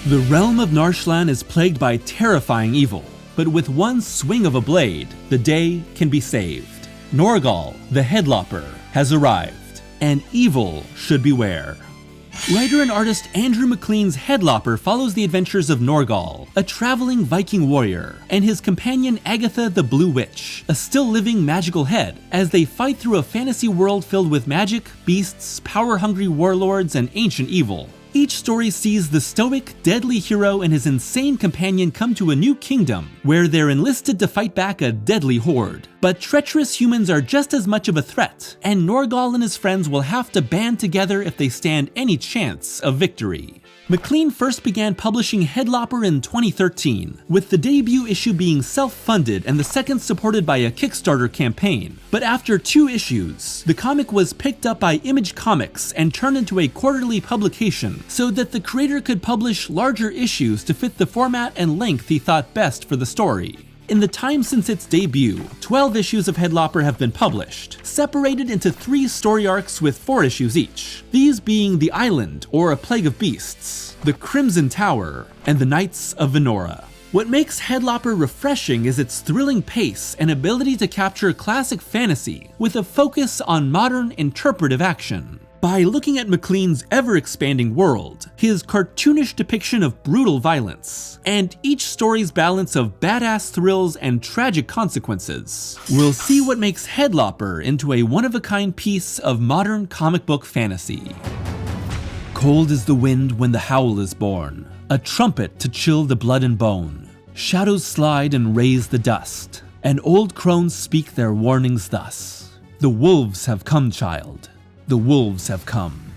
The realm of Narslan is plagued by terrifying evil, but with one swing of a blade, the day can be saved. Norgal, the Headlopper, has arrived, and evil should beware. Writer and artist Andrew MacLean's Headlopper follows the adventures of Norgal, a traveling Viking warrior, and his companion Agatha the Blue Witch, a still-living magical head, as they fight through a fantasy world filled with magic, beasts, power-hungry warlords, and ancient evil. Each story sees the stoic, deadly hero and his insane companion come to a new kingdom, where they're enlisted to fight back a deadly horde. But treacherous humans are just as much of a threat, and Norgal and his friends will have to band together if they stand any chance of victory. MacLean first began publishing Headlopper in 2013, with the debut issue being self-funded and the second supported by a Kickstarter campaign. But after 2 issues, the comic was picked up by Image Comics and turned into a quarterly publication so that the creator could publish larger issues to fit the format and length he thought best for the story. In the time since its debut, 12 issues of Headlopper have been published, separated into 3 story arcs with 4 issues each, these being The Island, or A Plague of Beasts, The Crimson Tower, and The Knights of Venora. What makes Headlopper refreshing is its thrilling pace and ability to capture classic fantasy with a focus on modern interpretive action. By looking at MacLean's ever-expanding world, his cartoonish depiction of brutal violence, and each story's balance of badass thrills and tragic consequences, we'll see what makes Headlopper into a one-of-a-kind piece of modern comic book fantasy. Cold is the wind when the howl is born, a trumpet to chill the blood and bone. Shadows slide and raise the dust, and old crones speak their warnings thus. The wolves have come, child. The wolves have come.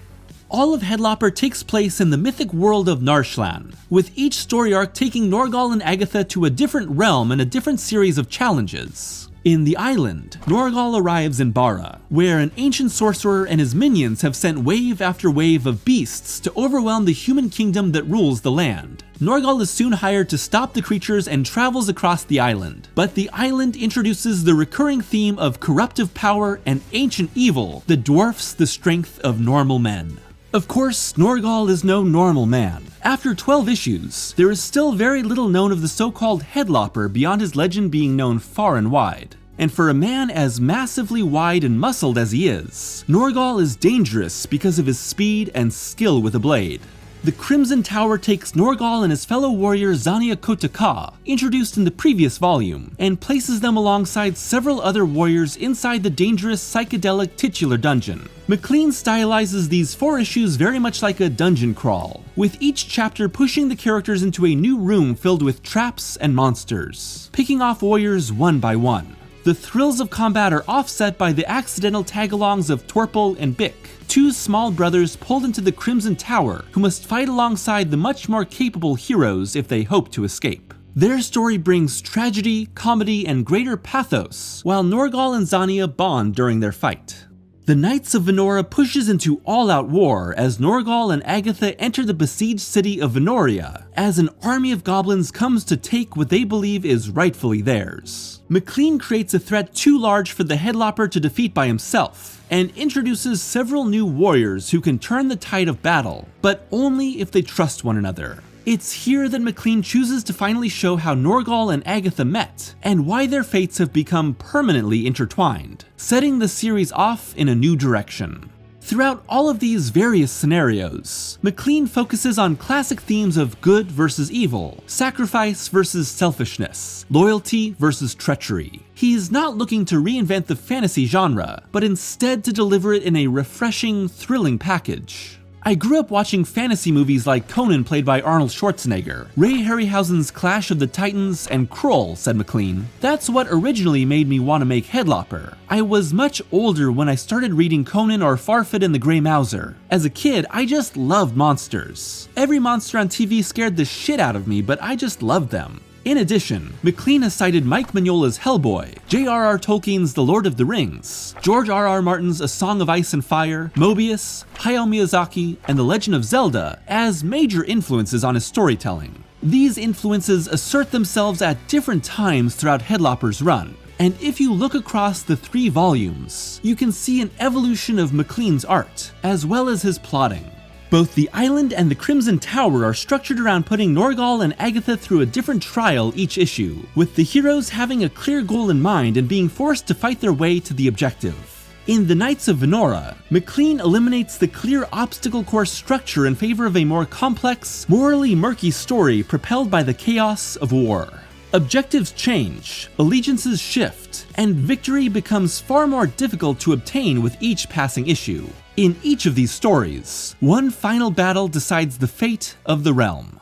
All of Headlopper takes place in the mythic world of Narslan, with each story arc taking Norgal and Agatha to a different realm and a different series of challenges. In The Island, Norgal arrives in Bara, where an ancient sorcerer and his minions have sent wave after wave of beasts to overwhelm the human kingdom that rules the land. Norgal is soon hired to stop the creatures and travels across the island, but the island introduces the recurring theme of corruptive power and ancient evil that dwarfs the strength of normal men. Of course, Norgal is no normal man. After 12 issues, there is still very little known of the so-called Headlopper beyond his legend being known far and wide. And for a man as massively wide and muscled as he is, Norgal is dangerous because of his speed and skill with a blade. The Crimson Tower takes Norgal and his fellow warrior Zania Kotaka, introduced in the previous volume, and places them alongside several other warriors inside the dangerous psychedelic titular dungeon. MacLean stylizes these 4 issues very much like a dungeon crawl, with each chapter pushing the characters into a new room filled with traps and monsters, picking off warriors one by one. The thrills of combat are offset by the accidental tag-alongs of Torpal and Bick, 2 small brothers pulled into the Crimson Tower who must fight alongside the much more capable heroes if they hope to escape. Their story brings tragedy, comedy, and greater pathos, while Norgal and Zania bond during their fight. The Knights of Venora pushes into all-out war as Norgal and Agatha enter the besieged city of Venoria, as an army of goblins comes to take what they believe is rightfully theirs. MacLean creates a threat too large for the Headlopper to defeat by himself, and introduces several new warriors who can turn the tide of battle, but only if they trust one another. It's here that MacLean chooses to finally show how Norgal and Agatha met, and why their fates have become permanently intertwined, setting the series off in a new direction. Throughout all of these various scenarios, MacLean focuses on classic themes of good versus evil, sacrifice versus selfishness, loyalty versus treachery. He's not looking to reinvent the fantasy genre, but instead to deliver it in a refreshing, thrilling package. I grew up watching fantasy movies like Conan played by Arnold Schwarzenegger, Ray Harryhausen's Clash of the Titans, and Krull, said MacLean. That's what originally made me want to make Headlopper. I was much older when I started reading Conan or Farfet and the Grey Mouser. As a kid, I just loved monsters. Every monster on TV scared the shit out of me, but I just loved them. In addition, MacLean has cited Mike Mignola's Hellboy, J.R.R. Tolkien's The Lord of the Rings, George R.R. Martin's A Song of Ice and Fire, Mobius, Hayao Miyazaki, and The Legend of Zelda as major influences on his storytelling. These influences assert themselves at different times throughout Headlopper's run, and if you look across the 3 volumes, you can see an evolution of MacLean's art, as well as his plotting. Both the island and the Crimson Tower are structured around putting Norgal and Agatha through a different trial each issue, with the heroes having a clear goal in mind and being forced to fight their way to the objective. In The Knights of Venora, MacLean eliminates the clear obstacle course structure in favor of a more complex, morally murky story propelled by the chaos of war. Objectives change, allegiances shift, and victory becomes far more difficult to obtain with each passing issue. In each of these stories, one final battle decides the fate of the realm.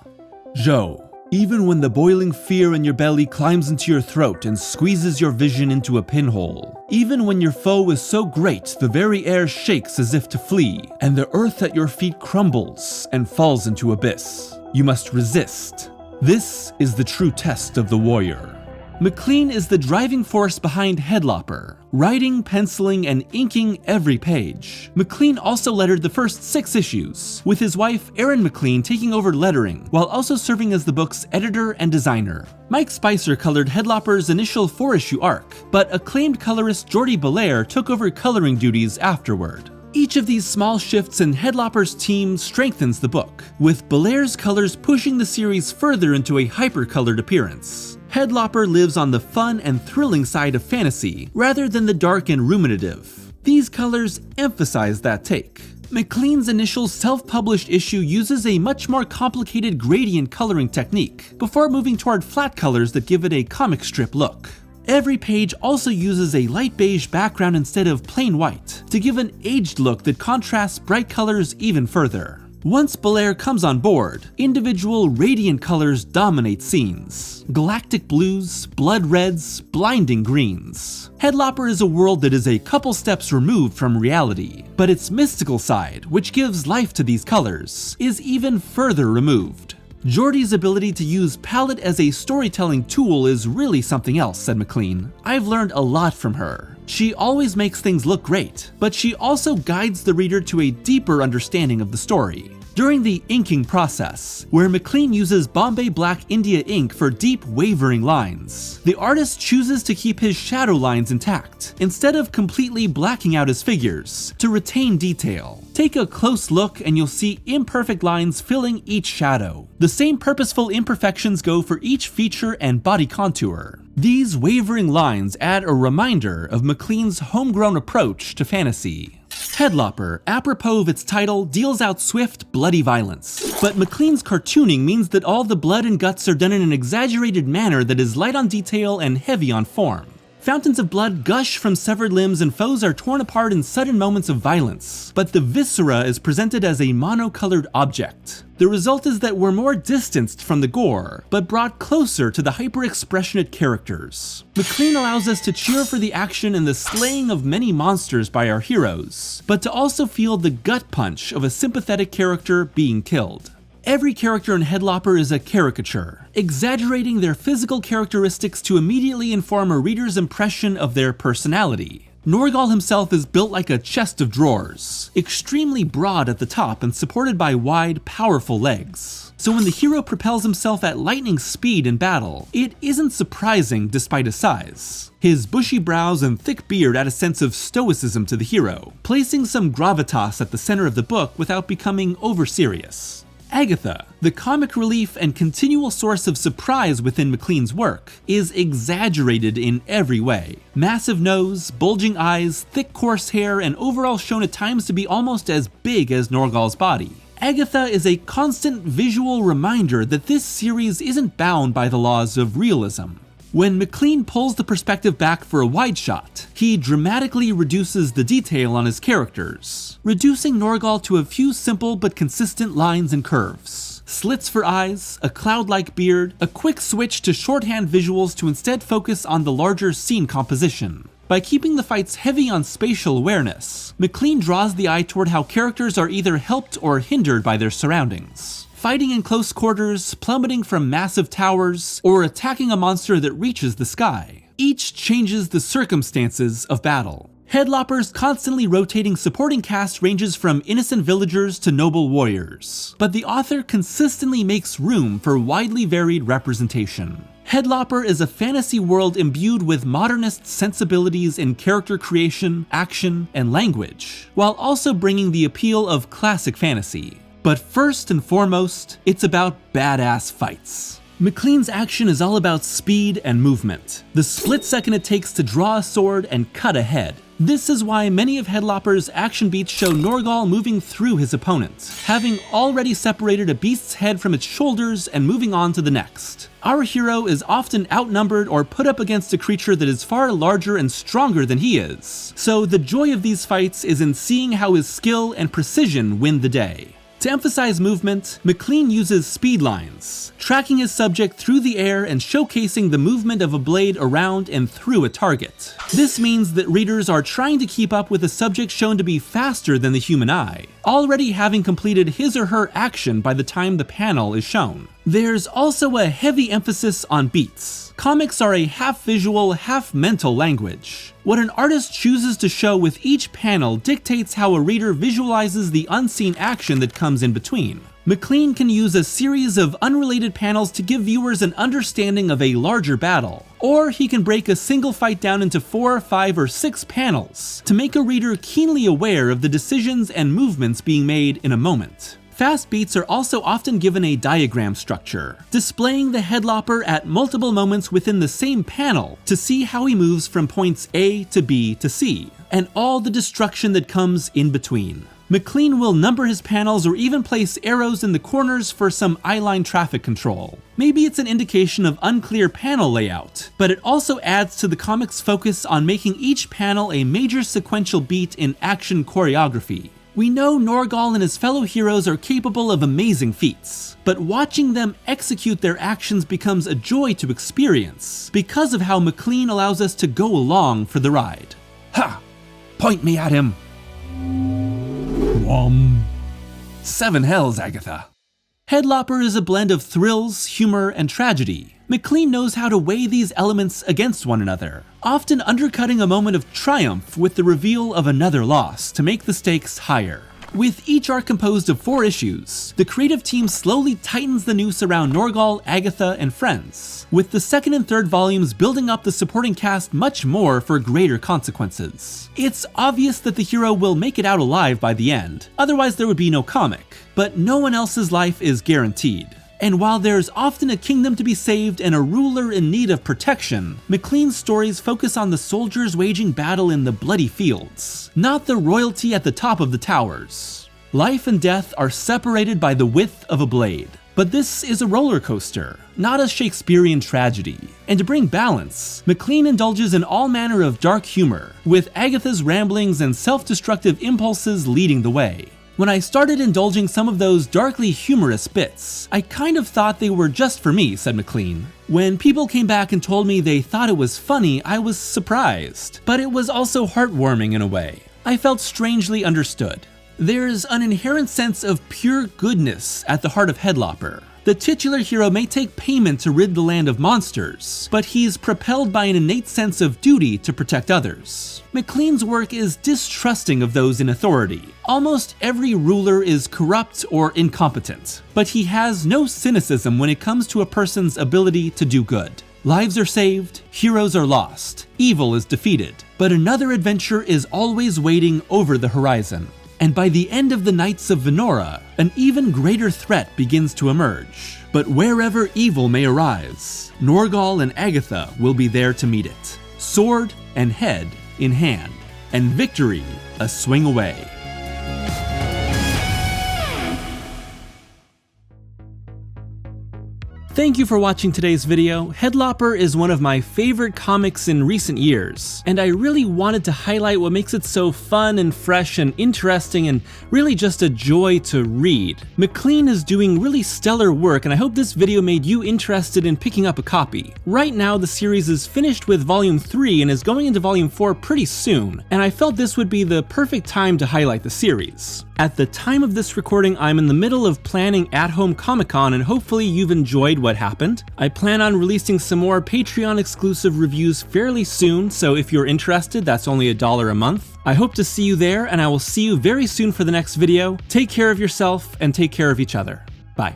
Zhou, even when the boiling fear in your belly climbs into your throat and squeezes your vision into a pinhole, even when your foe is so great the very air shakes as if to flee, and the earth at your feet crumbles and falls into abyss, you must resist. This is the true test of the warrior. MacLean is the driving force behind Lopper, writing, penciling, and inking every page. MacLean also lettered the first 6 issues, with his wife Erin MacLean taking over lettering, while also serving as the book's editor and designer. Mike Spicer colored Lopper's initial 4-issue arc, but acclaimed colorist Jordi Belair took over coloring duties afterward. Each of these small shifts in Lopper's team strengthens the book, with Belair's colors pushing the series further into a hyper-colored appearance. Lopper lives on the fun and thrilling side of fantasy, rather than the dark and ruminative. These colors emphasize that take. MacLean's initial self-published issue uses a much more complicated gradient coloring technique, before moving toward flat colors that give it a comic strip look. Every page also uses a light beige background instead of plain white, to give an aged look that contrasts bright colors even further. Once Belair comes on board, individual radiant colors dominate scenes. Galactic blues, blood reds, blinding greens. Lopper is a world that is a couple steps removed from reality, but its mystical side, which gives life to these colors, is even further removed. Jordi's ability to use palette as a storytelling tool is really something else, said MacLean. I've learned a lot from her. She always makes things look great, but she also guides the reader to a deeper understanding of the story. During the inking process, where MacLean uses Bombay Black India ink for deep, wavering lines, the artist chooses to keep his shadow lines intact, instead of completely blacking out his figures, to retain detail. Take a close look and you'll see imperfect lines filling each shadow. The same purposeful imperfections go for each feature and body contour. These wavering lines add a reminder of MacLean's homegrown approach to fantasy. Lopper, apropos of its title, deals out swift, bloody violence. But MacLean's cartooning means that all the blood and guts are done in an exaggerated manner that is light on detail and heavy on form. Fountains of blood gush from severed limbs and foes are torn apart in sudden moments of violence, but the viscera is presented as a monocolored object. The result is that we're more distanced from the gore, but brought closer to the hyper-expressionate characters. MacLean allows us to cheer for the action and the slaying of many monsters by our heroes, but to also feel the gut punch of a sympathetic character being killed. Every character in Lopper is a caricature, exaggerating their physical characteristics to immediately inform a reader's impression of their personality. Norgal himself is built like a chest of drawers, extremely broad at the top and supported by wide, powerful legs. So when the hero propels himself at lightning speed in battle, it isn't surprising despite his size. His bushy brows and thick beard add a sense of stoicism to the hero, placing some gravitas at the center of the book without becoming over-serious. Agatha, the comic relief and continual source of surprise within MacLean's work, is exaggerated in every way. Massive nose, bulging eyes, thick coarse hair, and overall shown at times to be almost as big as Norgal's body. Agatha is a constant visual reminder that this series isn't bound by the laws of realism. When MacLean pulls the perspective back for a wide shot, he dramatically reduces the detail on his characters, reducing Norgal to a few simple but consistent lines and curves. Slits for eyes, a cloud-like beard, a quick switch to shorthand visuals to instead focus on the larger scene composition. By keeping the fights heavy on spatial awareness, MacLean draws the eye toward how characters are either helped or hindered by their surroundings. Fighting in close quarters, plummeting from massive towers, or attacking a monster that reaches the sky. Each changes the circumstances of battle. Lopper's constantly rotating supporting cast ranges from innocent villagers to noble warriors, but the author consistently makes room for widely varied representation. Lopper is a fantasy world imbued with modernist sensibilities in character creation, action, and language, while also bringing the appeal of classic fantasy. But first and foremost, it's about badass fights. MacLean's action is all about speed and movement, the split second it takes to draw a sword and cut a head. This is why many of Headlopper's action beats show Norgal moving through his opponent, having already separated a beast's head from its shoulders and moving on to the next. Our hero is often outnumbered or put up against a creature that is far larger and stronger than he is, so the joy of these fights is in seeing how his skill and precision win the day. To emphasize movement, MacLean uses speed lines, tracking his subject through the air and showcasing the movement of a blade around and through a target. This means that readers are trying to keep up with a subject shown to be faster than the human eye, already having completed his or her action by the time the panel is shown. There's also a heavy emphasis on beats. Comics are a half-visual, half-mental language. What an artist chooses to show with each panel dictates how a reader visualizes the unseen action that comes in between. MacLean can use a series of unrelated panels to give viewers an understanding of a larger battle, or he can break a single fight down into 4, 5, or 6 panels to make a reader keenly aware of the decisions and movements being made in a moment. Fast beats are also often given a diagram structure, displaying the Headlopper at multiple moments within the same panel to see how he moves from points A to B to C, and all the destruction that comes in between. MacLean will number his panels or even place arrows in the corners for some eyeline traffic control. Maybe it's an indication of unclear panel layout, but it also adds to the comic's focus on making each panel a major sequential beat in action choreography. We know Norgal and his fellow heroes are capable of amazing feats, but watching them execute their actions becomes a joy to experience because of how MacLean allows us to go along for the ride. Ha! Point me at him! Seven hells, Agatha. Headlopper is a blend of thrills, humor, and tragedy. MacLean knows how to weigh these elements against one another, often undercutting a moment of triumph with the reveal of another loss to make the stakes higher. With each arc composed of 4 issues, the creative team slowly tightens the noose around Norgal, Agatha, and friends, with the 2nd and 3rd volumes building up the supporting cast much more for greater consequences. It's obvious that the hero will make it out alive by the end, otherwise there would be no comic, but no one else's life is guaranteed. And while there's often a kingdom to be saved and a ruler in need of protection, MacLean's stories focus on the soldiers waging battle in the bloody fields, not the royalty at the top of the towers. Life and death are separated by the width of a blade. But this is a roller coaster, not a Shakespearean tragedy. And to bring balance, MacLean indulges in all manner of dark humor, with Agatha's ramblings and self-destructive impulses leading the way. When I started indulging some of those darkly humorous bits, I kind of thought they were just for me, said MacLean. When people came back and told me they thought it was funny, I was surprised, but it was also heartwarming in a way. I felt strangely understood. There's an inherent sense of pure goodness at the heart of Headlopper. The titular hero may take payment to rid the land of monsters, but he's propelled by an innate sense of duty to protect others. MacLean's work is distrusting of those in authority. Almost every ruler is corrupt or incompetent, but he has no cynicism when it comes to a person's ability to do good. Lives are saved, heroes are lost, evil is defeated, but another adventure is always waiting over the horizon. And by the end of the Knights of Venora, an even greater threat begins to emerge. But wherever evil may arise, Norgal and Agatha will be there to meet it, sword and head in hand, and victory a swing away. Thank you for watching today's video. Headlopper is one of my favorite comics in recent years, and I really wanted to highlight what makes it so fun and fresh and interesting and really just a joy to read. MacLean is doing really stellar work, and I hope this video made you interested in picking up a copy. Right now, the series is finished with Volume 3 and is going into Volume 4 pretty soon, and I felt this would be the perfect time to highlight the series. At the time of this recording, I'm in the middle of planning at-home Comic-Con, and hopefully you've enjoyed what happened. I plan on releasing some more Patreon exclusive reviews fairly soon, so if you're interested, that's only $1 a month. I hope to see you there, and I will see you very soon for the next video. Take care of yourself and take care of each other. Bye.